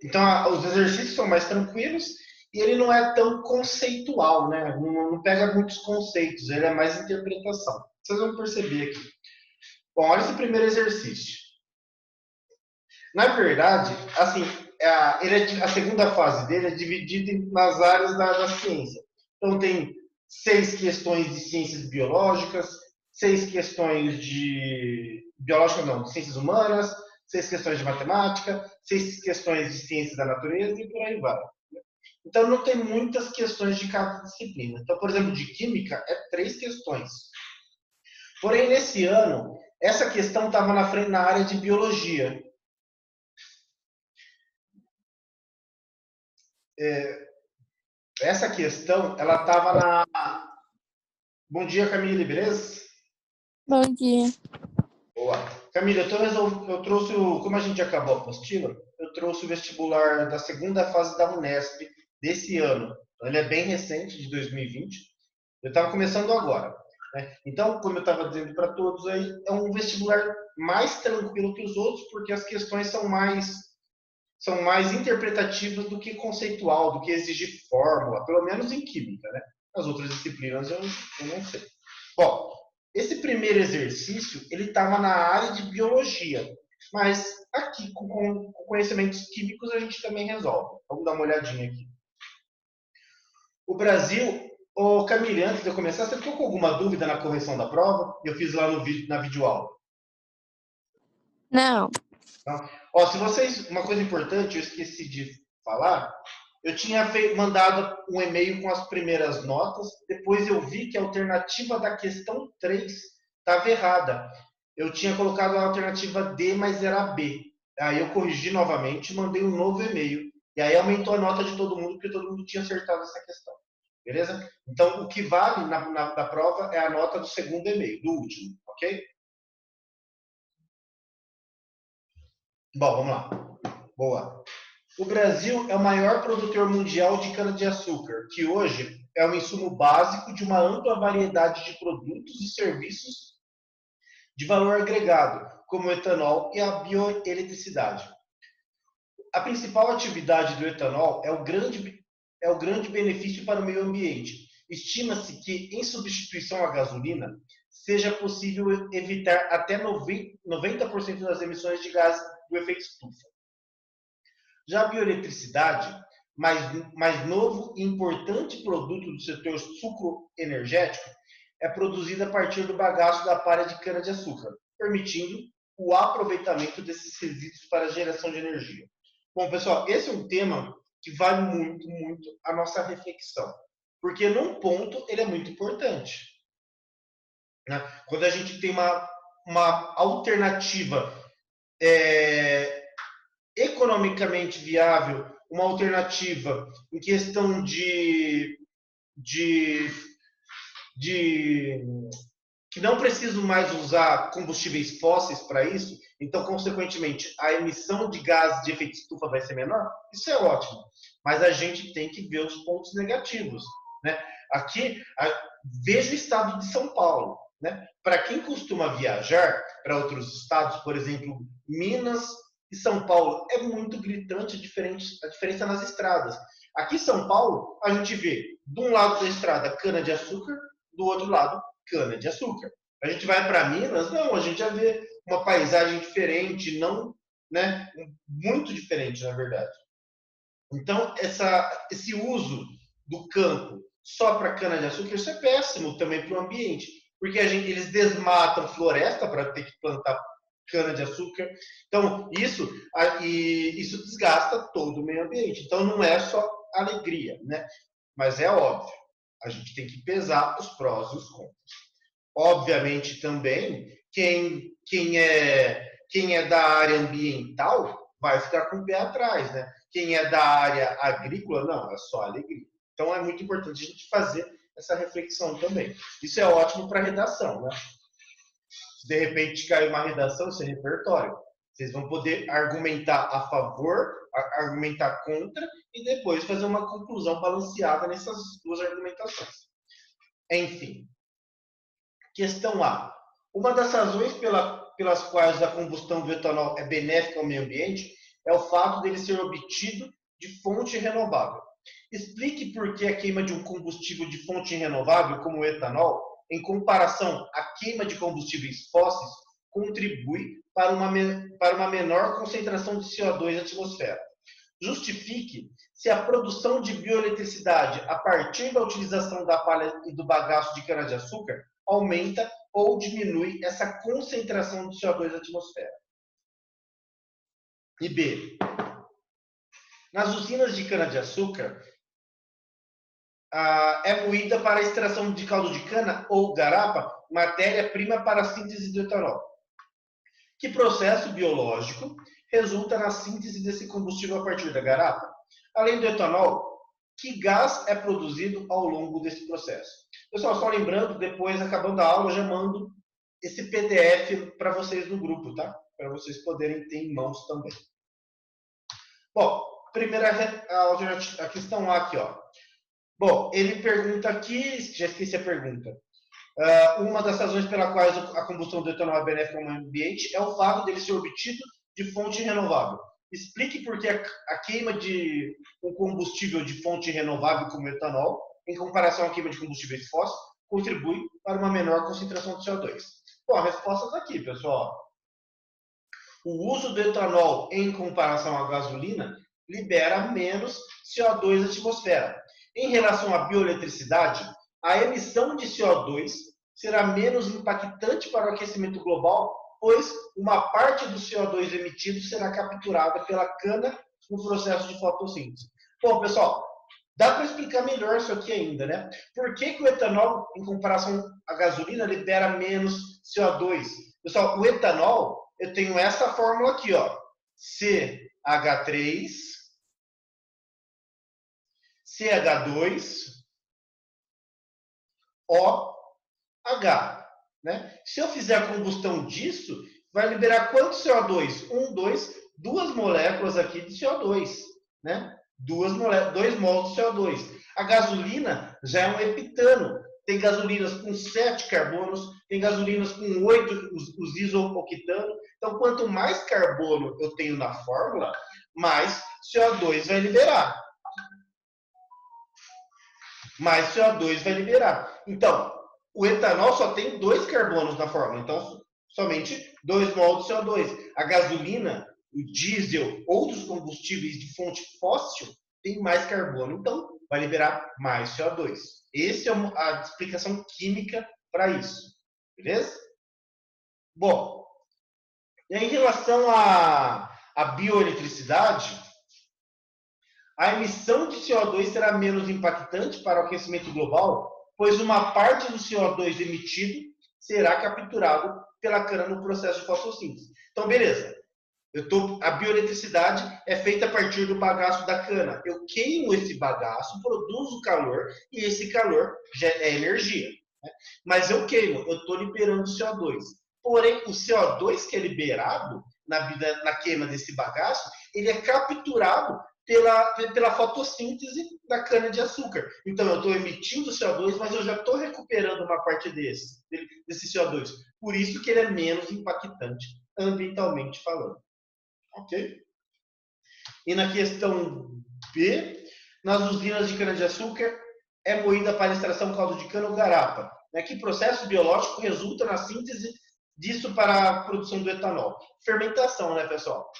Então, os exercícios são mais tranquilos e ele não é tão conceitual, né? Não pega muitos conceitos, ele é mais interpretação. Vocês vão perceber aqui. Bom, olha esse primeiro exercício. Na verdade, assim, a segunda fase dele é dividida nas áreas da ciência. Então, tem 6 questões de ciências biológicas, 6 questões de biológica, não, de ciências humanas, 6 questões de matemática, 6 questões de ciência da natureza e por aí vai. Então, não tem muitas questões de cada disciplina. Então, por exemplo, de química, é 3 questões. Porém, nesse ano, essa questão estava na área de biologia. Essa questão, ela estava na... Bom dia, Camille, beleza? Bom dia. Boa. Camille, eu trouxe, como a gente acabou a apostila, eu trouxe o vestibular da segunda fase da Unesp desse ano. Ele é bem recente, de 2020. Eu estava começando agora. Né? Então, como eu estava dizendo para todos aí, é um vestibular mais tranquilo que os outros, porque as questões são mais interpretativas do que conceitual, do que exigir fórmula, pelo menos em química, né? As outras disciplinas eu não sei. Bom, esse primeiro exercício, ele estava na área de biologia, mas aqui, com conhecimentos químicos, a gente também resolve. Vamos dar uma olhadinha aqui. O Brasil... Ô, Camille, antes de eu começar, você ficou com alguma dúvida na correção da prova? Eu fiz lá na videoaula. Não. Então, ó, se vocês... Uma coisa importante, eu esqueci de falar. Eu tinha mandado um e-mail com as primeiras notas, depois eu vi que a alternativa da questão 3 estava errada. Eu tinha colocado a alternativa D, mas era B. Aí eu corrigi novamente, mandei um novo e-mail. E aí aumentou a nota de todo mundo, porque todo mundo tinha acertado essa questão. Beleza? Então, o que vale da prova é a nota do segundo e-mail, do último, ok? Bom, vamos lá. Boa. O Brasil é o maior produtor mundial de cana-de-açúcar, que hoje é um insumo básico de uma ampla variedade de produtos e serviços de valor agregado, como o etanol e a bioeletricidade. A principal atividade do etanol é o grande benefício para o meio ambiente. Estima-se que, em substituição à gasolina, seja possível evitar até 90% das emissões de gases do efeito estufa. Já a bioeletricidade, mais novo e importante produto do setor sucroenergético, é produzida a partir do bagaço da palha de cana-de-açúcar, permitindo o aproveitamento desses resíduos para a geração de energia. Bom, pessoal, esse é um tema que vale muito, muito a nossa reflexão, porque num ponto ele é muito importante. Né? Quando a gente tem uma alternativa economicamente viável, uma alternativa em questão de que não preciso mais usar combustíveis fósseis para isso, então, consequentemente, a emissão de gases de efeito estufa vai ser menor, isso é ótimo. Mas a gente tem que ver os pontos negativos. Né? Aqui, veja o estado de São Paulo. Né? Para quem costuma viajar para outros estados, por exemplo, Minas e São Paulo, é muito gritante a diferença nas estradas. Aqui em São Paulo, a gente vê, de um lado da estrada, cana-de-açúcar, do outro lado, cana-de-açúcar. A gente vai para Minas, não, a gente já vê uma paisagem diferente, não, né, muito diferente, na verdade. Então, esse uso do campo só para cana-de-açúcar, isso é péssimo também para o ambiente, porque eles desmatam floresta para ter que plantar cana-de-açúcar. Então, isso desgasta todo o meio ambiente. Então, não é só alegria, né? Mas é óbvio, a gente tem que pesar os prós e os contras. Obviamente, também, quem é da área ambiental vai ficar com o pé atrás, né? Quem é da área agrícola, não, é só alegria. Então, é muito importante a gente fazer essa reflexão também. Isso é ótimo para a redação, né? Se de repente cair uma redação, isso é repertório. Vocês vão poder argumentar a favor, argumentar contra e depois fazer uma conclusão balanceada nessas duas argumentações. Enfim. Questão A. Uma das razões pela pelas quais a combustão do etanol é benéfica ao meio ambiente é o fato dele ser obtido de fonte renovável. Explique por que a queima de um combustível de fonte renovável, como o etanol, em comparação à queima de combustíveis fósseis, contribui para uma menor concentração de CO2 na atmosfera. Justifique se a produção de bioeletricidade a partir da utilização da palha e do bagaço de cana-de-açúcar aumenta ou diminui essa concentração de CO2 na atmosfera. E B. Nas usinas de cana-de-açúcar, é moída para a extração de caldo de cana ou garapa, matéria-prima para a síntese do etanol. Que processo biológico resulta na síntese desse combustível a partir da garapa? Além do etanol, que gás é produzido ao longo desse processo? Pessoal, só lembrando, depois, acabando a aula, eu já mando esse PDF para vocês no grupo, tá? Para vocês poderem ter em mãos também. Bom, primeira a questão A aqui, ó. Bom, ele pergunta aqui, já esqueci a pergunta. Uma das razões pela qual a combustão do etanol é benéfica ao meio ambiente é o fato dele ser obtido de fonte renovável. Explique por que a queima de um combustível de fonte renovável como etanol, em comparação à queima de combustíveis fósseis, contribui para uma menor concentração de CO2. Bom, a resposta está aqui, pessoal. O uso do etanol em comparação à gasolina libera menos CO2 na atmosfera. Em relação à bioeletricidade, a emissão de CO2 será menos impactante para o aquecimento global, pois uma parte do CO2 emitido será capturada pela cana no processo de fotossíntese. Bom, pessoal, dá para explicar melhor isso aqui ainda, né? Por que o etanol, em comparação à gasolina, libera menos CO2? Pessoal, o etanol, eu tenho essa fórmula aqui, ó. CH3, CH2, OH, né? Se eu fizer a combustão disso, vai liberar quanto CO2? 2 moléculas aqui de CO2, né? 2 mols de CO2. A gasolina já é um heptano. Tem gasolinas com 7 carbonos, tem gasolinas com 8, os isoctano. Então, quanto mais carbono eu tenho na fórmula, mais CO2 vai liberar. Mais CO2 vai liberar. Então, o etanol só tem 2 carbonos na fórmula. Então, somente 2 mols de CO2. A gasolina, o diesel, outros combustíveis de fonte fóssil, tem mais carbono. Então, vai liberar mais CO2. Essa é a explicação química para isso. Beleza? Bom, em relação à bioeletricidade, a emissão de CO2 será menos impactante para o aquecimento global, pois uma parte do CO2 emitido será capturado pela cana no processo de fotossíntese. Então, beleza. A bioeletricidade é feita a partir do bagaço da cana. Eu queimo esse bagaço, produzo calor, e esse calor já é energia. Né? Mas eu queimo, eu estou liberando CO2. Porém, o CO2 que é liberado na queima desse bagaço, ele é capturado pela fotossíntese da cana-de-açúcar. Então, eu estou emitindo CO2, mas eu já estou recuperando uma parte desse CO2. Por isso que ele é menos impactante, ambientalmente falando. Ok? E na questão B, nas usinas de cana-de-açúcar, é moída para extração caldo de cana ou garapa. Que processo biológico resulta na síntese disso para a produção do etanol? Fermentação, né, pessoal?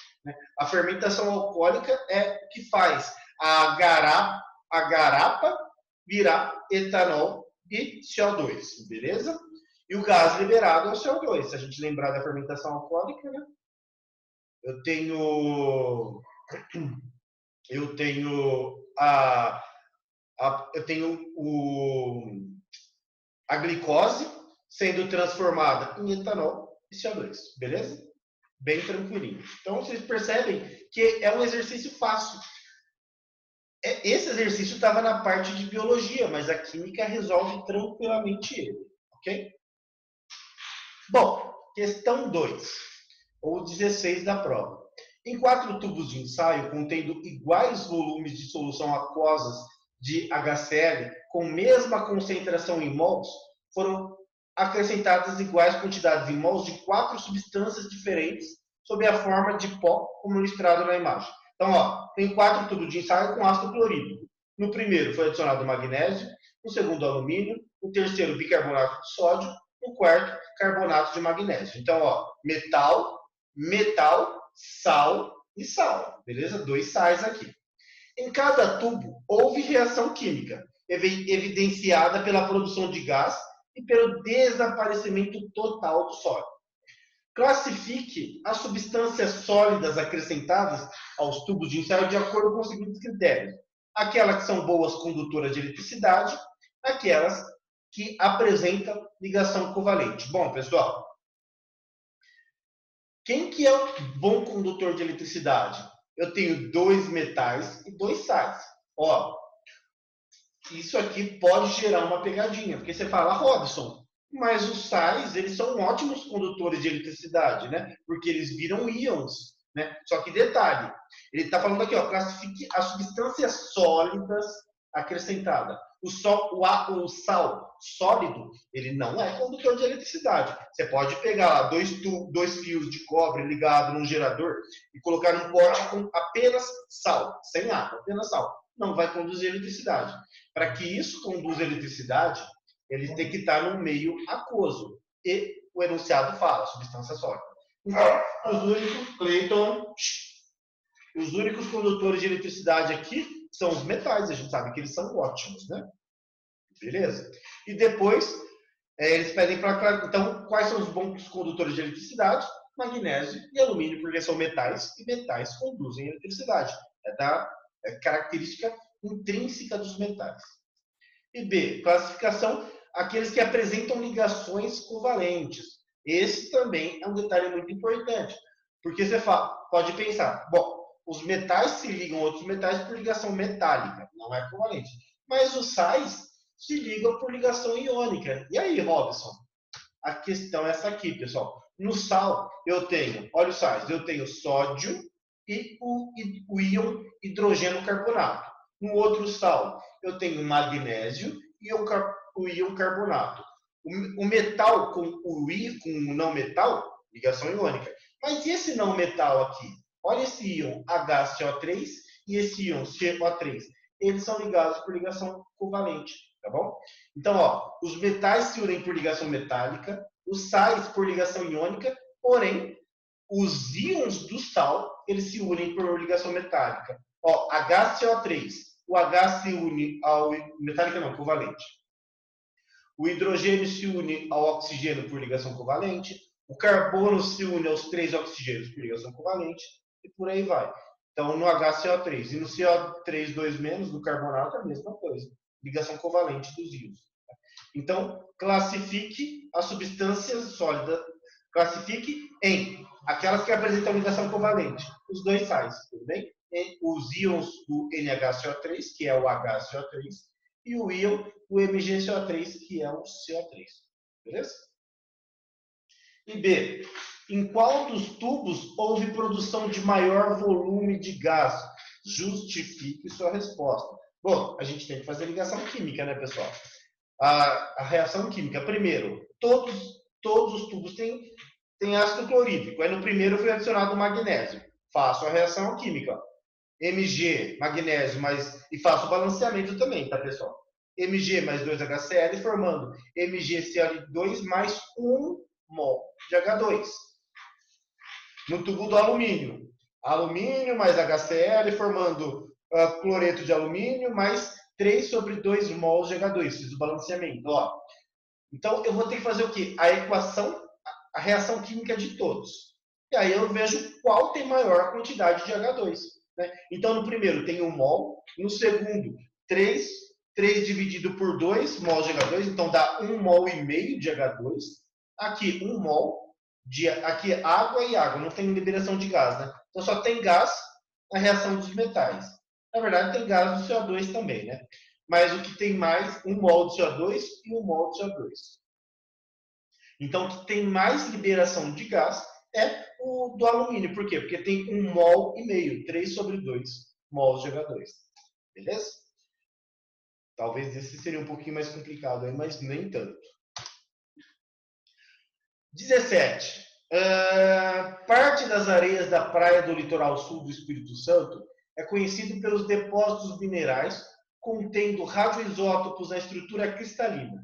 A fermentação alcoólica é o que faz a garapa virar etanol e CO2, beleza? E o gás liberado é o CO2. Se a gente lembrar da fermentação alcoólica, né? Eu tenho a glicose sendo transformada em etanol e CO2, beleza? Bem tranquilinho. Então, vocês percebem que é um exercício fácil. Esse exercício estava na parte de biologia, mas a química resolve tranquilamente ele, ok? Bom, questão 2, ou 16 da prova. Em 4 tubos de ensaio contendo iguais volumes de solução aquosas de HCl com mesma concentração em mols, foram acrescentadas iguais quantidades em mols de 4 substâncias diferentes sob a forma de pó, como ilustrado na imagem. Então, ó, tem 4 tubos de ensaio com ácido clorídrico. No primeiro foi adicionado magnésio, no segundo alumínio, no terceiro bicarbonato de sódio, no quarto carbonato de magnésio. Então, ó, metal, metal, sal e sal, beleza? 2 sais aqui. Em cada tubo houve reação química, evidenciada pela produção de gás e pelo desaparecimento total do sólido. Classifique as substâncias sólidas acrescentadas aos tubos de ensaio de acordo com os seguintes critérios: aquelas que são boas condutoras de eletricidade, aquelas que apresentam ligação covalente. Bom, pessoal, quem que é o bom condutor de eletricidade? Eu tenho 2 metais e 2 sais. Ó, isso aqui pode gerar uma pegadinha, porque você fala, Robson, mas os sais, eles são ótimos condutores de eletricidade, né? Porque eles viram íons, né? Só que detalhe, ele está falando aqui, ó, classifique as substâncias sólidas acrescentadas. O sal sólido, ele não é condutor de eletricidade. Você pode pegar lá 2 fios de cobre ligado num gerador e colocar num pote com apenas sal, sem água, apenas sal. Não vai conduzir eletricidade. Para que isso conduza eletricidade, ele tem que estar no meio aquoso. E o enunciado fala, substância sólida. Então, os únicos condutores de eletricidade aqui são os metais. A gente sabe que eles são ótimos, né? Beleza? E depois, eles pedem para... Então, quais são os bons condutores de eletricidade? Magnésio e alumínio, porque são metais, e metais conduzem eletricidade. É da característica intrínseca dos metais. E B, classificação, aqueles que apresentam ligações covalentes. Esse também é um detalhe muito importante, porque você pode pensar, bom, os metais se ligam a outros metais por ligação metálica, não é covalente. Mas os sais se ligam por ligação iônica. E aí, Robson? A questão é essa aqui, pessoal. No sal, eu tenho, olha os sais, eu tenho sódio e o íon hidrogênio carbonato. No outro sal, eu tenho magnésio e o íon carbonato. O metal com o não metal, ligação iônica. Mas e esse não metal aqui? Olha esse íon HCO3 e esse íon CO3. Eles são ligados por ligação covalente, tá bom? Então, ó, os metais se unem por ligação metálica, os sais por ligação iônica, porém, os íons do sal, eles se unem por ligação metálica. Ó, HCO3, o H se une ao metálica não, covalente. O hidrogênio se une ao oxigênio por ligação covalente, o carbono se une aos 3 oxigênios por ligação covalente, e por aí vai. Então, no HCO3 e no CO3 2- no carbonato, é a mesma coisa. Ligação covalente dos íons. Então, classifique as substâncias sólidas, classifique em aquelas que apresentam ligação covalente, os 2 sais, tudo bem? E os íons do NHCO3, que é o HCO3, e o íon, o MgCO3, que é o CO3. Beleza? E B, em qual dos tubos houve produção de maior volume de gás? Justifique sua resposta. Bom, a gente tem que fazer ligação química, né, pessoal? A reação química. Primeiro, todos os tubos têm ácido clorídrico. Aí no primeiro foi adicionado magnésio. Faço a reação química. Mg, magnésio, e faço o balanceamento também, tá, pessoal? Mg mais 2HCl formando MgCl2 mais 1 mol de H2. No tubo do alumínio, alumínio mais HCl formando cloreto de alumínio mais 3 sobre 2 mols de H2. Fiz o balanceamento. Ó. Então, eu vou ter que fazer o quê? A equação, a reação química de todos. E aí eu vejo qual tem maior quantidade de H2. Né? Então, no primeiro tem 1 mol, no segundo 3 dividido por 2 mols de H2, então dá 1 mol e meio de H2. Aqui 1 mol, aqui água e água, não tem liberação de gás, né? Então só tem gás na reação dos metais. Na verdade tem gás do CO2 também, né? Mas o que tem mais, 1 mol de CO2 e 1 mol de CO2. Então o que tem mais liberação de gás é o do alumínio. Por quê? Porque tem 1 mol e meio, 3 sobre 2 mols de H2. Beleza? Talvez esse seria um pouquinho mais complicado, mas nem tanto. 17. Parte das areias da praia do litoral sul do Espírito Santo é conhecido pelos depósitos minerais contendo radioisótopos na estrutura cristalina.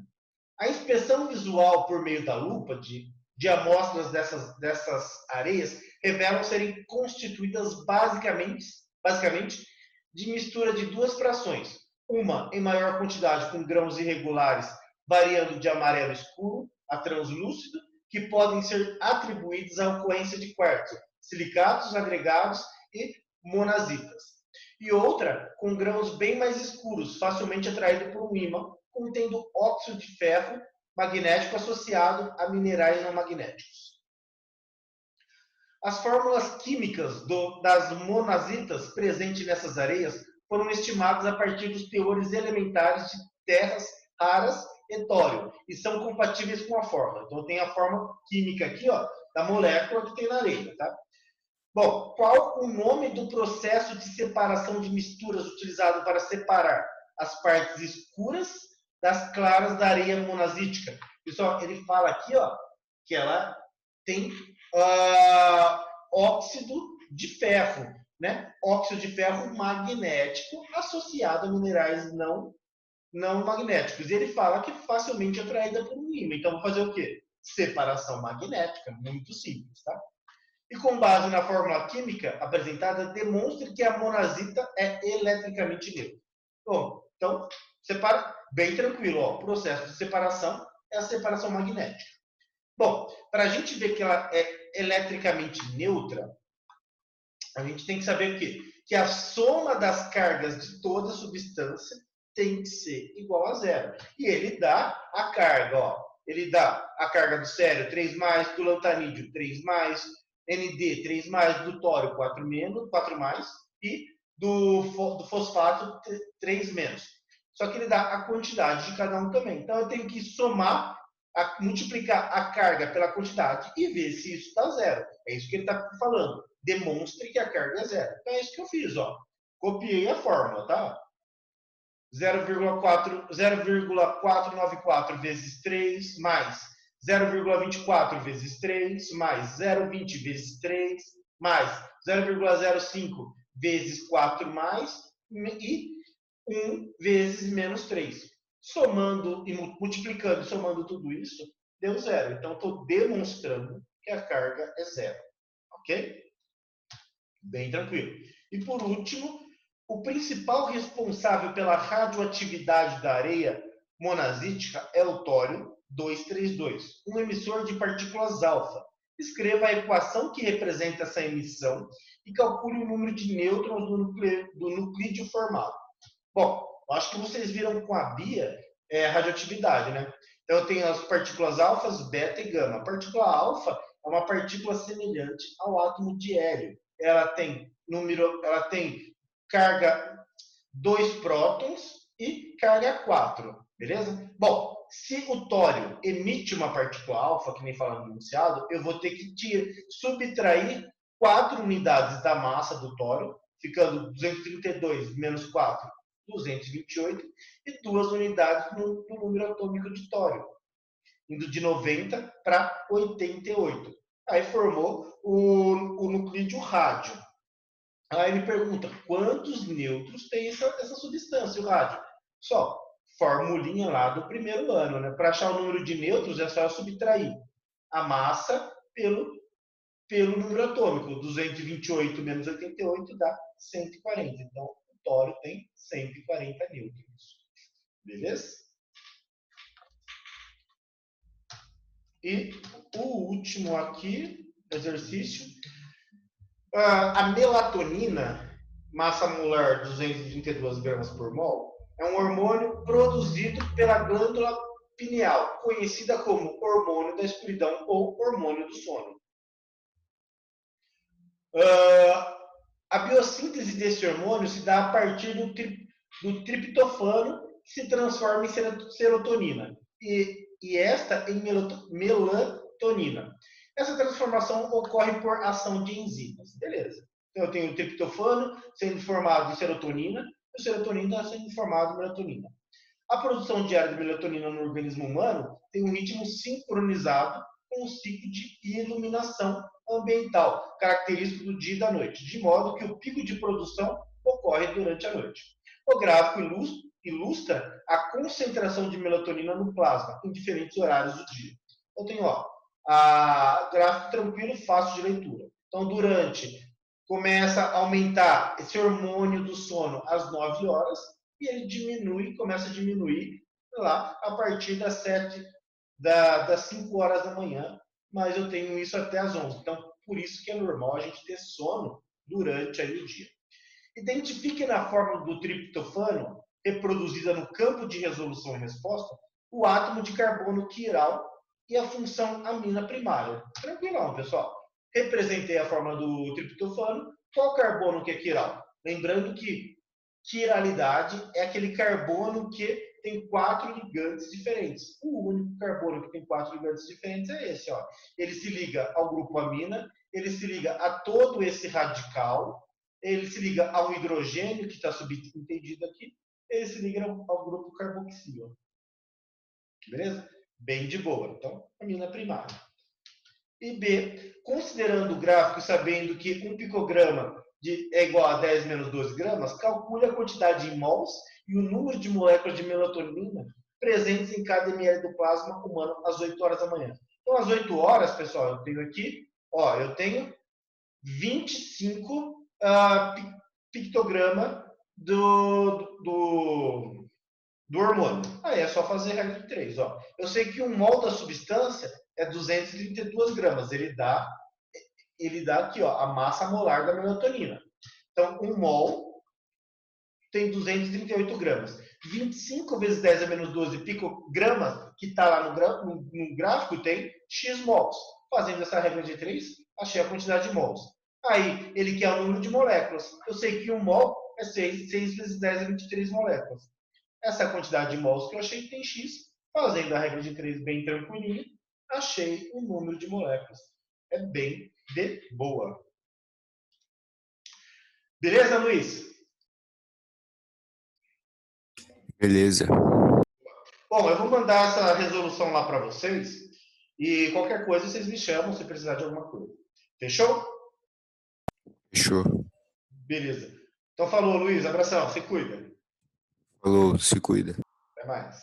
A inspeção visual por meio da lupa de amostras dessas areias revelam serem constituídas basicamente de mistura de duas frações, uma em maior quantidade com grãos irregulares, variando de amarelo escuro a translúcido, que podem ser atribuídos à ocorrência de quartzo, silicatos agregados e monazitas. E outra com grãos bem mais escuros, facilmente atraído por um ímã, contendo óxido de ferro magnético associado a minerais não magnéticos. As fórmulas químicas das monazitas presentes nessas areias foram estimadas a partir dos teores elementares de terras raras e tório e são compatíveis com a fórmula. Então tem a fórmula química aqui, ó, da molécula que tem na areia, tá? Bom, qual o nome do processo de separação de misturas utilizado para separar as partes escuras das claras da areia monazítica? Pessoal, ele fala aqui, ó, que ela tem óxido de ferro, né? Óxido de ferro magnético associado a minerais não magnéticos. E ele fala que facilmente atraída por um ímã. Então, vou fazer o quê? Separação magnética, muito simples, tá? E com base na fórmula química apresentada, demonstre que a monazita é eletricamente neutra. Bom, então, separa bem tranquilo. Ó, o processo de separação é a separação magnética. Bom, para a gente ver que ela é eletricamente neutra, a gente tem que saber o quê? Que a soma das cargas de toda substância tem que ser igual a zero. E ele dá a carga, ó. Ele dá a carga do cério 3+, do lantanídeo 3+, ND 3+, do tório 4+, e do fosfato 3-. Só que ele dá a quantidade de cada um também. Então eu tenho que somar, multiplicar a carga pela quantidade e ver se isso está zero. É isso que ele está falando. Demonstre que a carga é zero. Então é isso que eu fiz, ó. Copiei a fórmula, tá? 0,494 vezes 3 mais 0,24 vezes 3 mais 0,20 vezes 3 mais 0,05 vezes 4 mais e 1 vezes menos 3. Somando e multiplicando e somando tudo isso, deu zero. Então, estou demonstrando que a carga é zero. Ok? Bem tranquilo. E por último, o principal responsável pela radioatividade da areia monazítica é o tório 232, um emissor de partículas alfa. Escreva a equação que representa essa emissão e calcule o número de nêutrons do nuclídeo formado. Bom, acho que vocês viram com a Bia radioatividade, né? Então eu tenho as partículas alfas, beta e gama. A partícula alfa é uma partícula semelhante ao átomo de hélio. Ela tem carga 2 prótons e carga 4, beleza? Bom, se o tório emite uma partícula alfa, que nem falando no enunciado, eu vou ter que subtrair 4 unidades da massa do tório, ficando 232 menos 4, 228, e 2 unidades do número atômico de tório, indo de 90 para 88. Aí formou o nuclídeo rádio. Aí ele pergunta, quantos nêutrons tem essa substância, o rádio? Só, formulinha lá do primeiro ano, né? Para achar o número de nêutrons, é só subtrair a massa pelo número atômico. 228 menos 88 dá 140. Então, o tório tem 140 nêutrons. Beleza? E o último aqui, exercício. A melatonina, massa molar 232 gramas por mol, é um hormônio produzido pela glândula pineal, conhecida como hormônio da escuridão ou hormônio do sono. A biossíntese desse hormônio se dá a partir do triptofano, que se transforma em serotonina, e esta em melatonina. Essa transformação ocorre por ação de enzimas. Beleza. Então, eu tenho o triptofano sendo formado em serotonina, e a serotonina sendo formado em melatonina. A produção diária de melatonina no organismo humano tem um ritmo sincronizado com com um ciclo de iluminação ambiental, característico do dia e da noite, de modo que o pico de produção ocorre durante a noite. O gráfico ilustra a concentração de melatonina no plasma em diferentes horários do dia. Eu tenho, gráfico tranquilo, fácil de leitura. Então, começa a aumentar esse hormônio do sono às 9 horas e ele começa a diminuir lá a partir das 5 horas da manhã, mas eu tenho isso até às 11. Então, por isso que é normal a gente ter sono durante aí o dia. Identifique na fórmula do triptofano, reproduzida no campo de resolução e resposta, o átomo de carbono quiral e a função amina primária. Tranquilão, pessoal. Representei a fórmula do triptofano. Qual carbono que é quiral? Lembrando que quiralidade é aquele carbono que tem 4 ligantes diferentes. O único carbono que tem 4 ligantes diferentes é esse. Ele se liga ao grupo amina, ele se liga a todo esse radical, ele se liga ao hidrogênio, que está subentendido aqui, ele se liga ao grupo carboxilo. Beleza? Bem de boa. Então, amina primária. E B, considerando o gráfico e sabendo que um picograma é igual a 10 menos 12 gramas, calcule a quantidade em mols e o número de moléculas de melatonina presentes em cada ml do plasma humano às 8 horas da manhã. Então, às 8 horas, pessoal, eu tenho aqui, eu tenho 25 pictograma do hormônio. Aí é só fazer regra de 3. Eu sei que um mol da substância é 232 gramas. Ele dá aqui, a massa molar da melatonina. Então, um mol tem 238 gramas. 25 vezes 10 a menos 12 picogramas, que está lá no gráfico, tem X mols. Fazendo essa regra de 3, achei a quantidade de mols. Aí, ele quer o número de moléculas. Eu sei que um mol é 6 vezes 10 a 23 moléculas. Essa quantidade de mols que eu achei que tem X, fazendo a regra de 3 bem tranquilinha, achei o número de moléculas. É bem de boa. Beleza, Luiz? Beleza. Bom, eu vou mandar essa resolução lá para vocês e qualquer coisa vocês me chamam se precisar de alguma coisa. Fechou? Fechou. Beleza. Então falou, Luiz. Abração. Se cuida. Falou, se cuida. Até mais.